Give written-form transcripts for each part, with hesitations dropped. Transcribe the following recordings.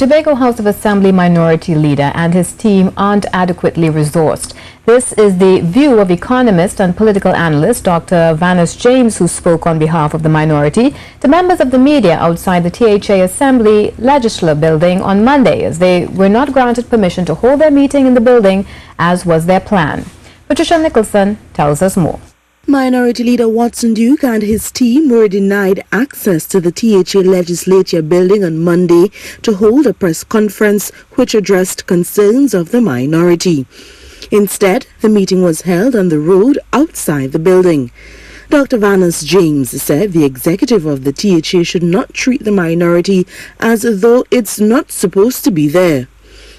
Tobago House of Assembly Minority Leader and his team aren't adequately resourced. This is the view of Economist and political analyst Dr. Vanus James, who spoke on behalf of the minority to members of the media outside the THA Assembly Legislature building on Monday, as they were not granted permission to hold their meeting in the building as was their plan. Patricia Nicholson tells us more. Minority Leader Watson Duke and his team were denied access to the THA Legislature building on Monday to hold a press conference which addressed concerns of the minority. Instead, the meeting was held on the road outside the building. Dr. Vanus James said the executive of the THA should not treat the minority as though it's not supposed to be there.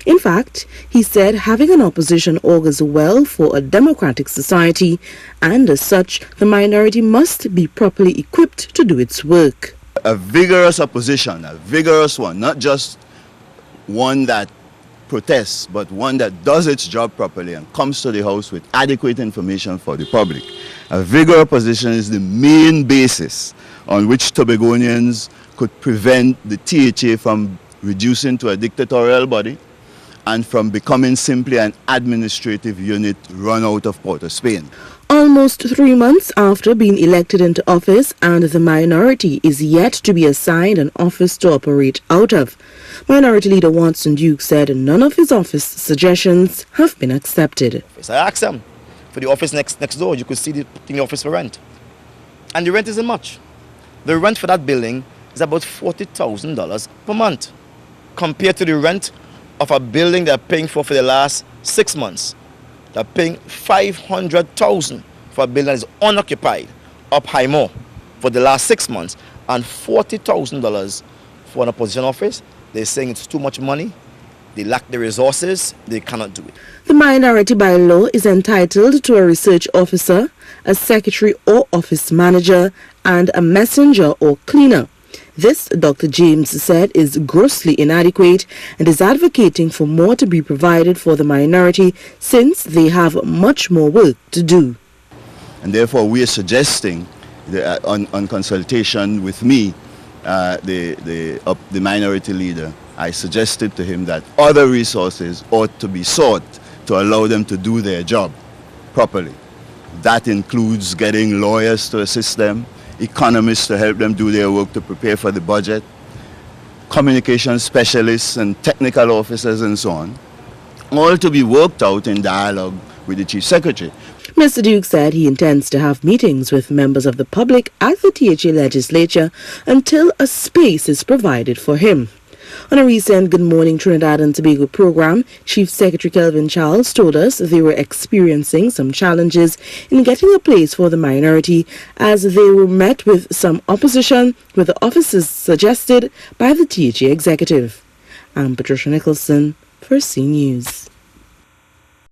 In fact, he said having an opposition augurs well for a democratic society, and as such, the minority must be properly equipped to do its work. A vigorous opposition, a vigorous one, not just one that protests, but one that does its job properly and comes to the House with adequate information for the public. A vigorous opposition is the main basis on which Tobagonians could prevent the THA from reducing to a dictatorial body and from becoming simply an administrative unit run out of Port of Spain. Almost 3 months after being elected into office, and the minority is yet to be assigned an office to operate out of. Minority Leader Watson Duke said none of his office suggestions have been accepted. So I asked them for the office next door. You could see the office for rent. And the rent isn't much. The rent for that building is about $40,000 per month compared to the rent of a building they're paying for the last 6 months. They're paying $500,000 for a building that is unoccupied up High Moor for the last 6 months, and $40,000 for an opposition office. They're saying it's too much money, they lack the resources, they cannot do it. The minority by law is entitled to a research officer, a secretary or office manager, and a messenger or cleaner. This, Dr. James said, is grossly inadequate and is advocating for more to be provided for the minority since they have much more work to do. And therefore we are suggesting, on consultation with me, the minority leader, I suggested to him that other resources ought to be sought to allow them to do their job properly. That includes getting lawyers to assist them, economists to help them do their work to prepare for the budget, communication specialists and technical officers and so on, all to be worked out in dialogue with the Chief Secretary. Mr. Duke said he intends to have meetings with members of the public at the THA Legislature until a space is provided for him. On a recent Good Morning Trinidad and Tobago program, Chief Secretary Kelvin Charles told us they were experiencing some challenges in getting a place for the minority as they were met with some opposition with the offices suggested by the THA executive. I'm Patricia Nicholson for C News.